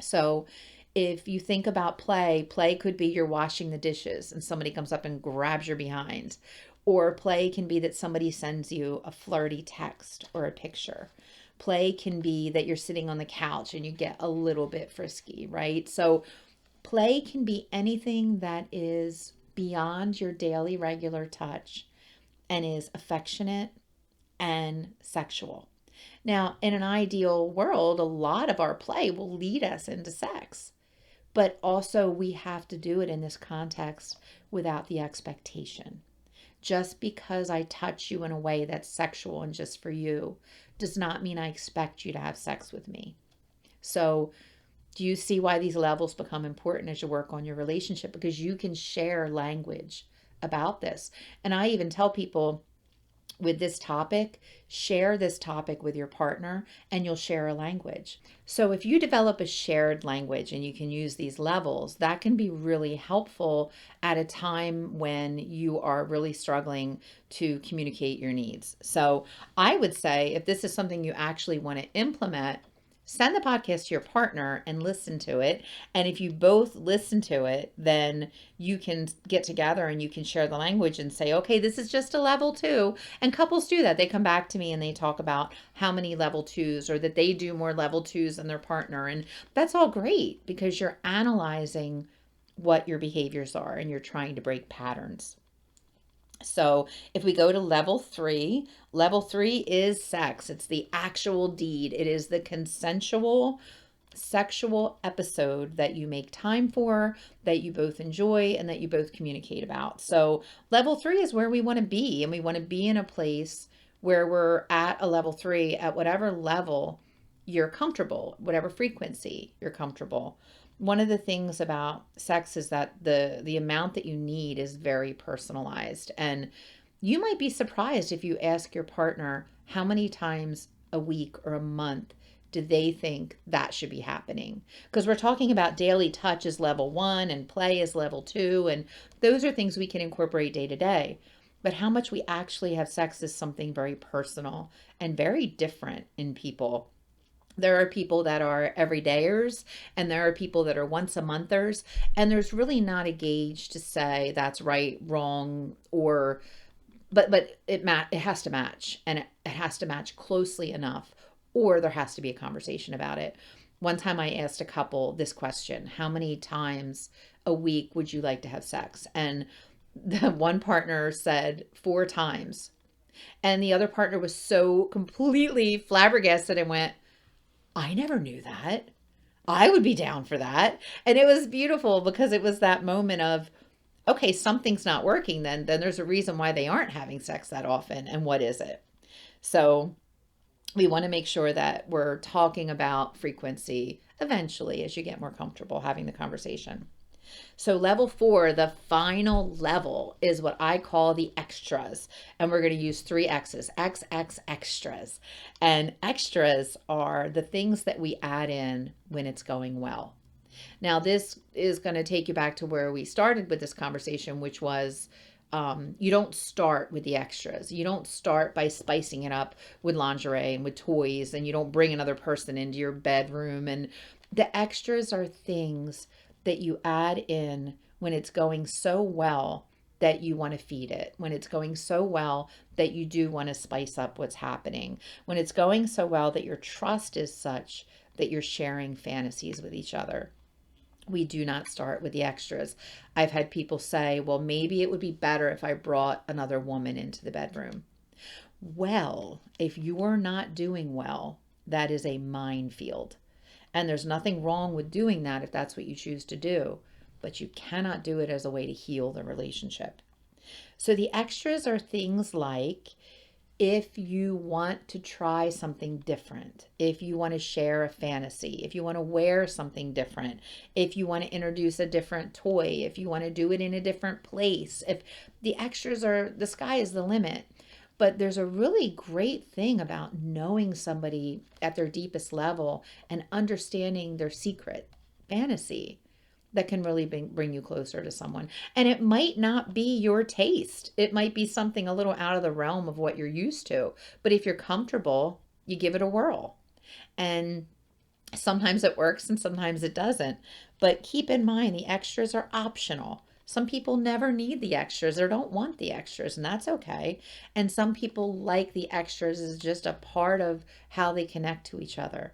So if you think about play, play could be you're washing the dishes and somebody comes up and grabs your behind. Or play can be that somebody sends you a flirty text or a picture. Play can be that you're sitting on the couch and you get a little bit frisky, right? So play can be anything that is beyond your daily regular touch and is affectionate and sexual. Now, in an ideal world, a lot of our play will lead us into sex, but also we have to do it in this context without the expectation. Just because I touch you in a way that's sexual and just for you does not mean I expect you to have sex with me. So do you see why these levels become important as you work on your relationship? Because you can share language about this. And I even tell people with this topic, share this topic with your partner and you'll share a language. So if you develop a shared language and you can use these levels, that can be really helpful at a time when you are really struggling to communicate your needs. So I would say if this is something you actually want to implement, send the podcast to your partner and listen to it. And if you both listen to it, then you can get together and you can share the language and say, okay, this is just a level 2. And couples do that. They come back to me and they talk about how many level 2s or that they do more level 2s than their partner. And that's all great because you're analyzing what your behaviors are and you're trying to break patterns. So if we go to level 3 is sex. It's the actual deed. It is the consensual sexual episode that you make time for, that you both enjoy, and that you both communicate about. So level 3 is where we want to be, and we want to be in a place where we're at a level 3 at whatever level you're comfortable, whatever frequency you're comfortable. One of the things about sex is that the amount that you need is very personalized. And you might be surprised if you ask your partner how many times a week or a month do they think that should be happening. Because we're talking about daily touch is level 1 and play is level 2. And those are things we can incorporate day to day. But how much we actually have sex is something very personal and very different in people. There are people that are everydayers and there are people that are once a monthers, and there's really not a gauge to say that's right, wrong, or but it has to match, and it has to match closely enough, or there has to be a conversation about it. One time I asked a couple this question: how many times a week would you like to have sex? And the one partner said 4 times. And the other partner was so completely flabbergasted and went, I never knew that. I would be down for that. And it was beautiful because it was that moment of, okay, something's not working then there's a reason why they aren't having sex that often. And what is it? So we want to make sure that we're talking about frequency eventually as you get more comfortable having the conversation. So level 4, the final level, is what I call the extras. And we're going to use 3 X's, XX extras. And extras are the things that we add in when it's going well. Now, this is going to take you back to where we started with this conversation, which was you don't start with the extras. You don't start by spicing it up with lingerie and with toys, and you don't bring another person into your bedroom. And the extras are things that you add in when it's going so well that you want to feed it, when it's going so well that you do want to spice up what's happening, when it's going so well that your trust is such that you're sharing fantasies with each other. We do not start with the extras. I've had people say, well, maybe it would be better if I brought another woman into the bedroom. Well, if you are not doing well, that is a minefield. And there's nothing wrong with doing that if that's what you choose to do, but you cannot do it as a way to heal the relationship. So the extras are things like, if you want to try something different, if you want to share a fantasy, if you want to wear something different, if you want to introduce a different toy, if you want to do it in a different place, if the extras are, the sky is the limit. But there's a really great thing about knowing somebody at their deepest level and understanding their secret fantasy that can really bring you closer to someone. And it might not be your taste. It might be something a little out of the realm of what you're used to. But if you're comfortable, you give it a whirl. And sometimes it works and sometimes it doesn't. But keep in mind, the extras are optional. Some people never need the extras or don't want the extras, and that's okay. And some people like the extras as just a part of how they connect to each other,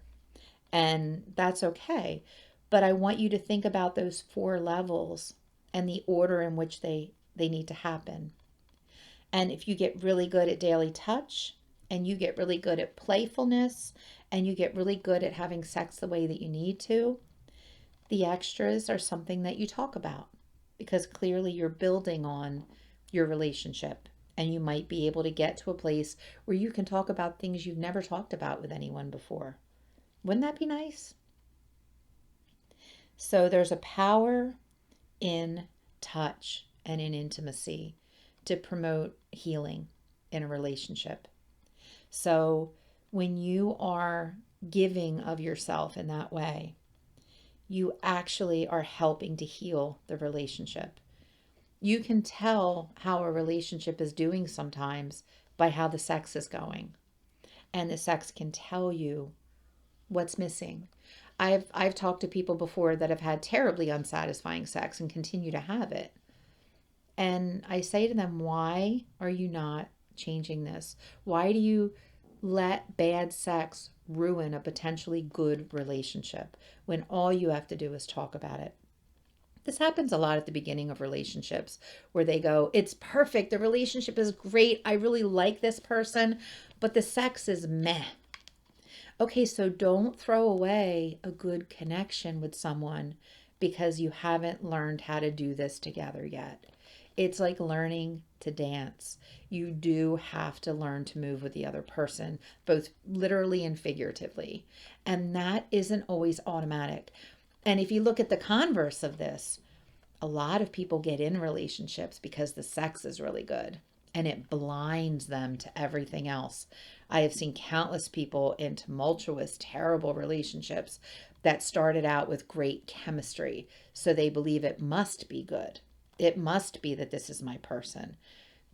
and that's okay. But I want you to think about those four levels and the order in which they need to happen. And if you get really good at daily touch, and you get really good at playfulness, and you get really good at having sex the way that you need to, the extras are something that you talk about, because clearly you're building on your relationship, and you might be able to get to a place where you can talk about things you've never talked about with anyone before. Wouldn't that be nice? So there's a power in touch and in intimacy to promote healing in a relationship. So when you are giving of yourself in that way, you actually are helping to heal the relationship. You can tell how a relationship is doing sometimes by how the sex is going. And the sex can tell you what's missing. I've talked to people before that have had terribly unsatisfying sex and continue to have it. And I say to them, why are you not changing this? Why do you let bad sex ruin a potentially good relationship when all you have to do is talk about it? This happens a lot at the beginning of relationships where they go, it's perfect. The relationship is great. I really like this person, but the sex is meh. Okay, so don't throw away a good connection with someone because you haven't learned how to do this together yet. It's like learning to dance. You do have to learn to move with the other person, both literally and figuratively. And that isn't always automatic. And if you look at the converse of this, a lot of people get in relationships because the sex is really good and it blinds them to everything else. I have seen countless people in tumultuous, terrible relationships that started out with great chemistry. So they believe it must be good. It must be that this is my person.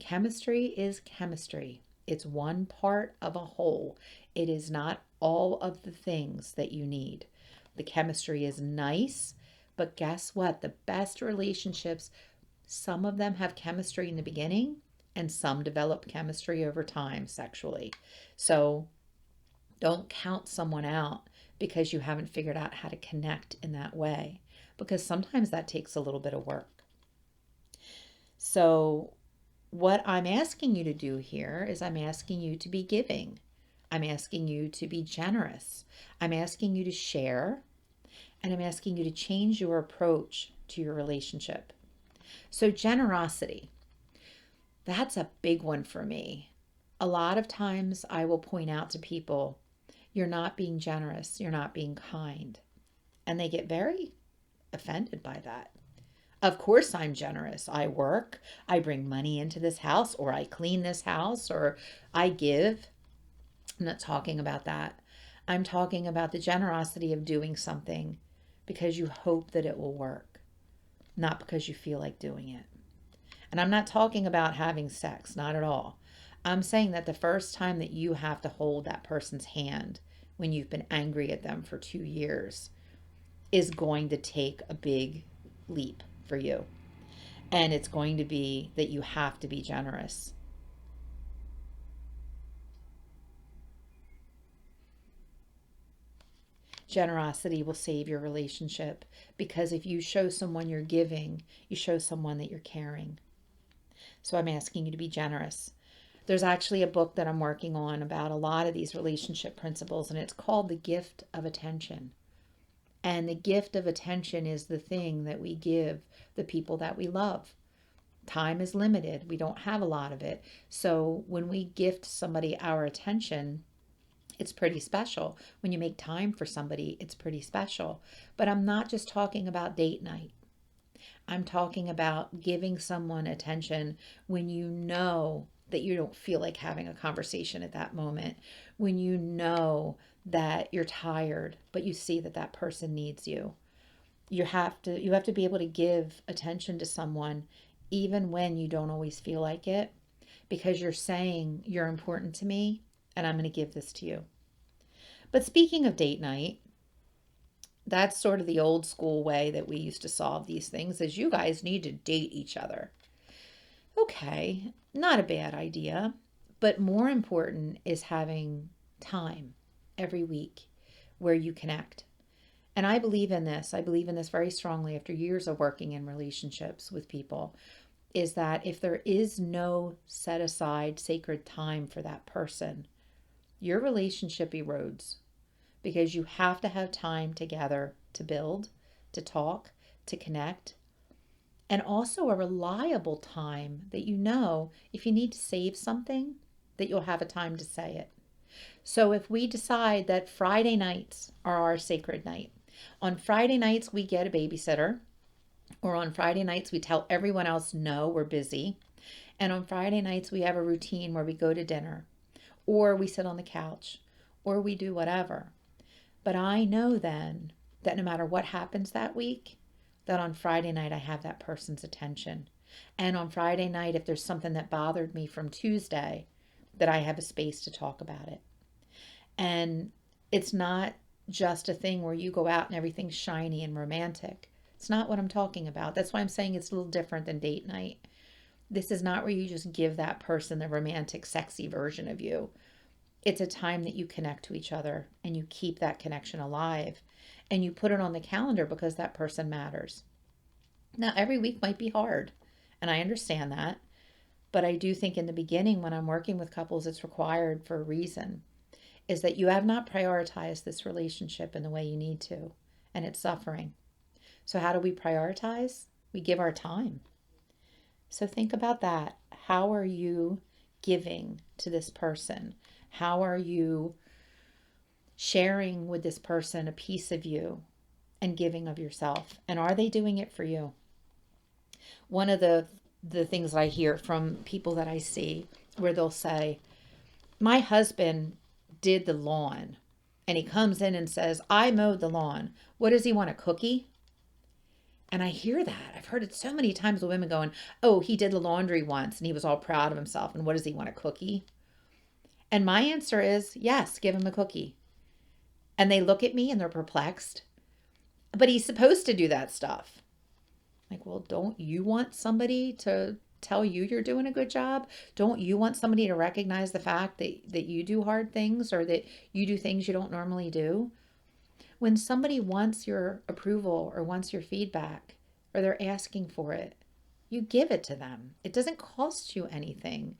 Chemistry is chemistry. It's one part of a whole. It is not all of the things that you need. The chemistry is nice, but guess what? The best relationships, some of them have chemistry in the beginning and some develop chemistry over time sexually. So don't count someone out because you haven't figured out how to connect in that way, because sometimes that takes a little bit of work. So what I'm asking you to do here is I'm asking you to be giving. I'm asking you to be generous. I'm asking you to share. And I'm asking you to change your approach to your relationship. So generosity, that's a big one for me. A lot of times I will point out to people, you're not being generous, you're not being kind. And they get very offended by that. Of course I'm generous. I work, I bring money into this house, or I clean this house, or I give. I'm not talking about that. I'm talking about the generosity of doing something because you hope that it will work, not because you feel like doing it. And I'm not talking about having sex, not at all. I'm saying that the first time that you have to hold that person's hand when you've been angry at them for 2 years is going to take a big leap for you. And it's going to be that you have to be generous. Generosity will save your relationship because if you show someone you're giving, you show someone that you're caring. So I'm asking you to be generous. There's actually a book that I'm working on about a lot of these relationship principles, and it's called The Gift of Attention. And the gift of attention is the thing that we give the people that we love. Time is limited. We don't have a lot of it. So when we gift somebody our attention, it's pretty special. When you make time for somebody, it's pretty special. But I'm not just talking about date night. I'm talking about giving someone attention when you know that you don't feel like having a conversation at that moment, when you know that you're tired, but you see that that person needs you. You have to be able to give attention to someone even when you don't always feel like it, because you're saying you're important to me and I'm going to give this to you. But speaking of date night, that's sort of the old school way that we used to solve these things is you guys need to date each other. Okay, not a bad idea, but more important is having time every week where you connect. And I believe in this. I believe in this very strongly after years of working in relationships with people, is that if there is no set aside sacred time for that person, your relationship erodes because you have to have time together to build, to talk, to connect, and also a reliable time that you know if you need to save something, that you'll have a time to say it. So if we decide that Friday nights are our sacred night, on Friday nights we get a babysitter, or on Friday nights we tell everyone else no, we're busy, and on Friday nights we have a routine where we go to dinner, or we sit on the couch, or we do whatever. But I know then that no matter what happens that week, that on Friday night I have that person's attention. And on Friday night, if there's something that bothered me from Tuesday, that I have a space to talk about it. And it's not just a thing where you go out and everything's shiny and romantic. It's not what I'm talking about. That's why I'm saying it's a little different than date night. This is not where you just give that person the romantic, sexy version of you. It's a time that you connect to each other and you keep that connection alive and you put it on the calendar because that person matters. Now, every week might be hard, and I understand that, but I do think in the beginning when I'm working with couples, it's required for a reason, is that you have not prioritized this relationship in the way you need to, and it's suffering. So, how do we prioritize? We give our time. So, think about that. How are you giving to this person? How are you sharing with this person a piece of you and giving of yourself? And are they doing it for you? One of the things that I hear from people that I see where they'll say, my husband did the lawn, and he comes in and says, I mowed the lawn. What does he want, a cookie? And I hear that. I've heard it so many times with women going, oh, he did the laundry once and he was all proud of himself. And what does he want, a cookie? And my answer is yes, give him a cookie. And they look at me and they're perplexed. But he's supposed to do that stuff. Like, well, don't you want somebody to tell you you're doing a good job? Don't you want somebody to recognize the fact that you do hard things or that you do things you don't normally do? When somebody wants your approval or wants your feedback or they're asking for it, you give it to them. It doesn't cost you anything.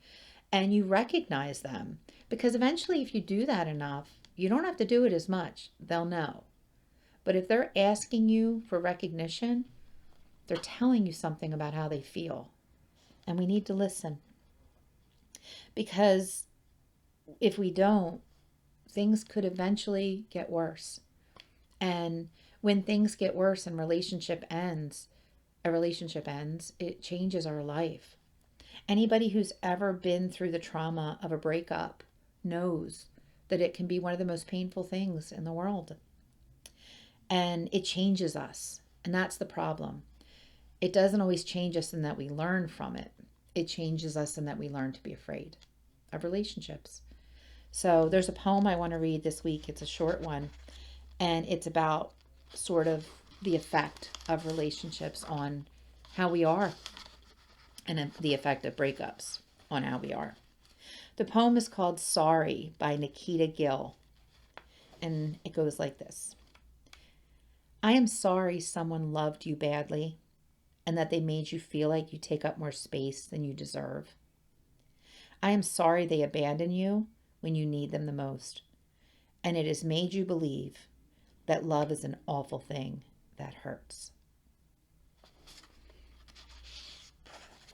And you recognize them. Because eventually, if you do that enough, you don't have to do it as much. They'll know. But if they're asking you for recognition, they're telling you something about how they feel. And we need to listen. Because if we don't, things could eventually get worse. And when things get worse and a relationship ends, it changes our life. Anybody who's ever been through the trauma of a breakup knows that it can be one of the most painful things in the world. And it changes us. And that's the problem. It doesn't always change us in that we learn from it. It changes us in that we learn to be afraid of relationships. So there's a poem I want to read this week. It's a short one, and it's about sort of the effect of relationships on how we are and the effect of breakups on how we are. The poem is called Sorry by Nikita Gill, and it goes like this. I am sorry someone loved you badly and that they made you feel like you take up more space than you deserve. I am sorry they abandon you when you need them the most, and it has made you believe that love is an awful thing that hurts.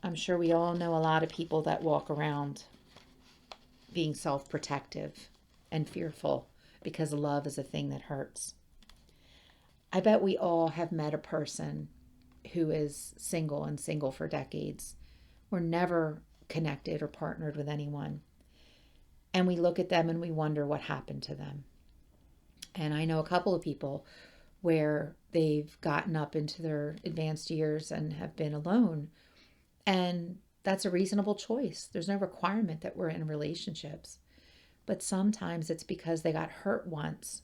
I'm sure we all know a lot of people that walk around being self-protective and fearful because love is a thing that hurts. I bet we all have met a person who is single and single for decades, or never connected or partnered with anyone. And we look at them and we wonder what happened to them. And I know a couple of people where they've gotten up into their advanced years and have been alone. And that's a reasonable choice. There's no requirement that we're in relationships. But sometimes it's because they got hurt once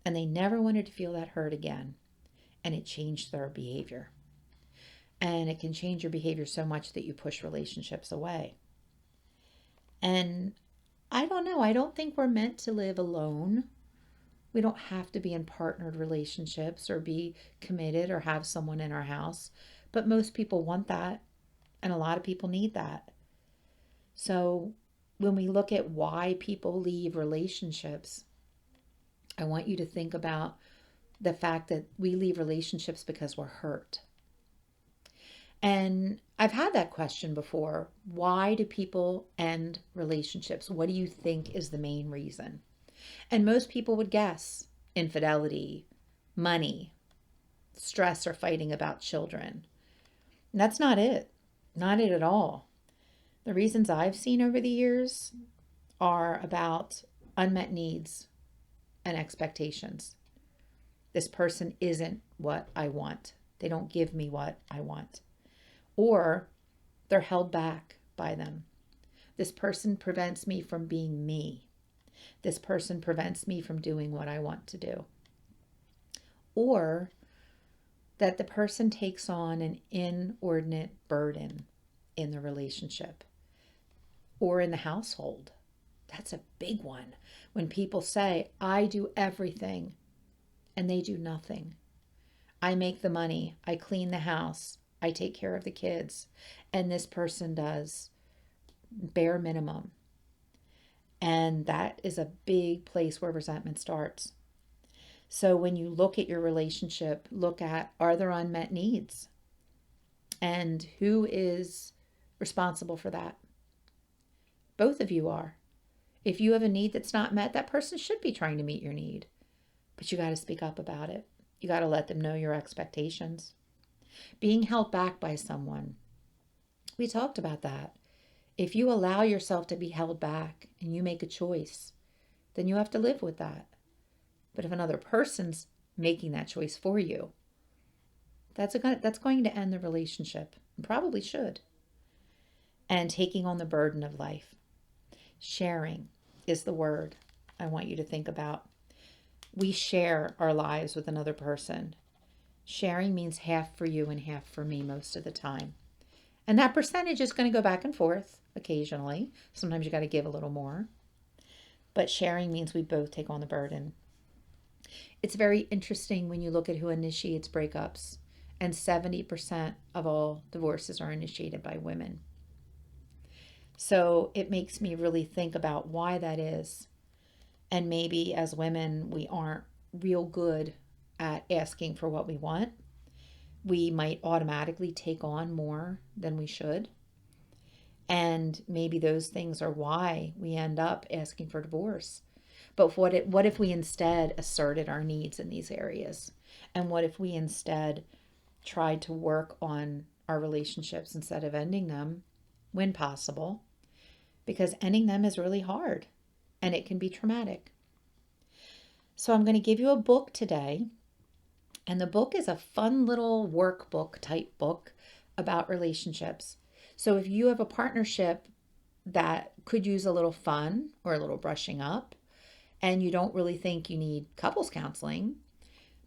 and they never wanted to feel that hurt again. And it changed their behavior. And it can change your behavior so much that you push relationships away. And I don't know. I don't think we're meant to live alone. We don't have to be in partnered relationships or be committed or have someone in our house. But most people want that. And a lot of people need that. So when we look at why people leave relationships, I want you to think about the fact that we leave relationships because we're hurt. And I've had that question before. Why do people end relationships? What do you think is the main reason? And most people would guess infidelity, money, stress, or fighting about children. And that's not it. Not it at all. The reasons I've seen over the years are about unmet needs and expectations. This person isn't what I want. They don't give me what I want. Or they're held back by them. This person prevents me from being me. This person prevents me from doing what I want to do. Or that the person takes on an inordinate burden in the relationship or in the household. That's a big one. When people say, I do everything and they do nothing. I make the money, I clean the house, I take care of the kids, and this person does bare minimum. And that is a big place where resentment starts. So when you look at your relationship, look at, are there unmet needs? And who is responsible for that? Both of you are. If you have a need that's not met, that person should be trying to meet your need. But you got to speak up about it. You got to let them know your expectations. Being held back by someone. We talked about that. If you allow yourself to be held back and you make a choice, then you have to live with that. But if another person's making that choice for you, that's going to end the relationship, and probably should. And taking on the burden of life. Sharing is the word I want you to think about. We share our lives with another person. Sharing means half for you and half for me most of the time. And that percentage is going to go back and forth occasionally. Sometimes you got to give a little more. But sharing means we both take on the burden. It's very interesting when you look at who initiates breakups. And 70% of all divorces are initiated by women. So it makes me really think about why that is. And maybe as women, we aren't real good at asking for what we want. We might automatically take on more than we should. And maybe those things are why we end up asking for divorce. But what if we instead asserted our needs in these areas? And what if we instead tried to work on our relationships instead of ending them when possible? Because ending them is really hard and it can be traumatic. So I'm going to give you a book today. And the book is a fun little workbook type book about relationships. So if you have a partnership that could use a little fun or a little brushing up, and you don't really think you need couples counseling,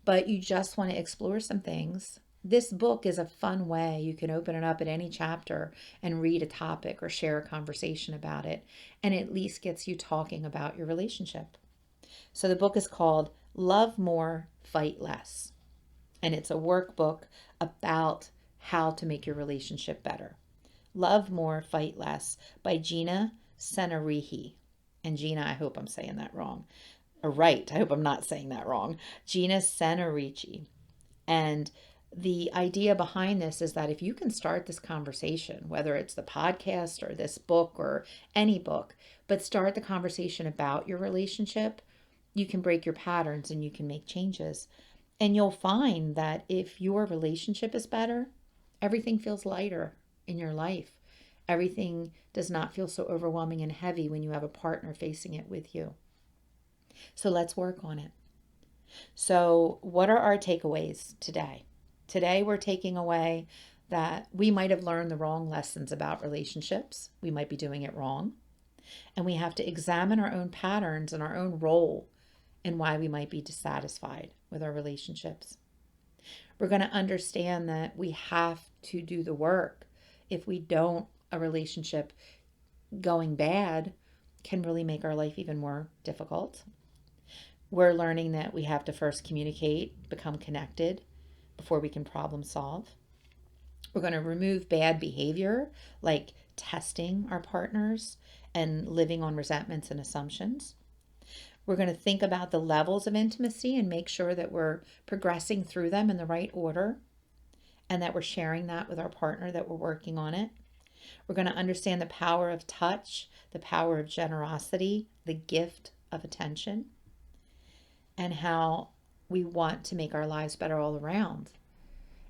but you just want to explore some things, this book is a fun way. You can open it up at any chapter and read a topic or share a conversation about it, and it at least gets you talking about your relationship. So the book is called Love More, Fight Less, and it's a workbook about how to make your relationship better. Love More, Fight Less by Gina Senarihi. And Gina, I hope I'm saying that wrong. Or right, I hope I'm not saying that wrong. Gina Senarihi. And the idea behind this is that if you can start this conversation, whether it's the podcast or this book or any book, but start the conversation about your relationship, you can break your patterns and you can make changes. And you'll find that if your relationship is better, everything feels lighter in your life. Everything does not feel so overwhelming and heavy when you have a partner facing it with you. So let's work on it. So, what are our takeaways today? Today, we're taking away that we might have learned the wrong lessons about relationships. We might be doing it wrong. And we have to examine our own patterns and our own role and why we might be dissatisfied with our relationships. We're going to understand that we have to do the work. If we don't, a relationship going bad can really make our life even more difficult. We're learning that we have to first communicate, become connected before we can problem solve. We're going to remove bad behavior like testing our partners and living on resentments and assumptions. We're going to think about the levels of intimacy and make sure that we're progressing through them in the right order and that we're sharing that with our partner, that we're working on it. We're going to understand the power of touch, the power of generosity, the gift of attention, and how we want to make our lives better all around.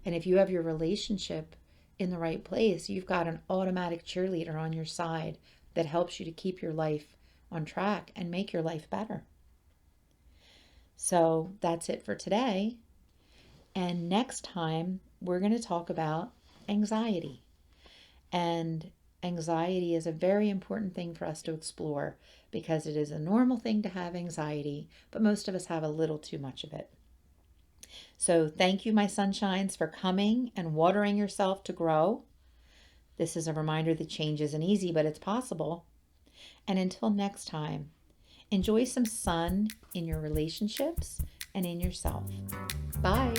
And if you have your relationship in the right place, you've got an automatic cheerleader on your side that helps you to keep your life on track and make your life better. So that's it for today. And next time, we're going to talk about anxiety. And anxiety is a very important thing for us to explore because it is a normal thing to have anxiety, but most of us have a little too much of it. So thank you, my sunshines, for coming and watering yourself to grow. This is a reminder that change isn't easy, but it's possible. And until next time, enjoy some sun in your relationships and in yourself. Bye.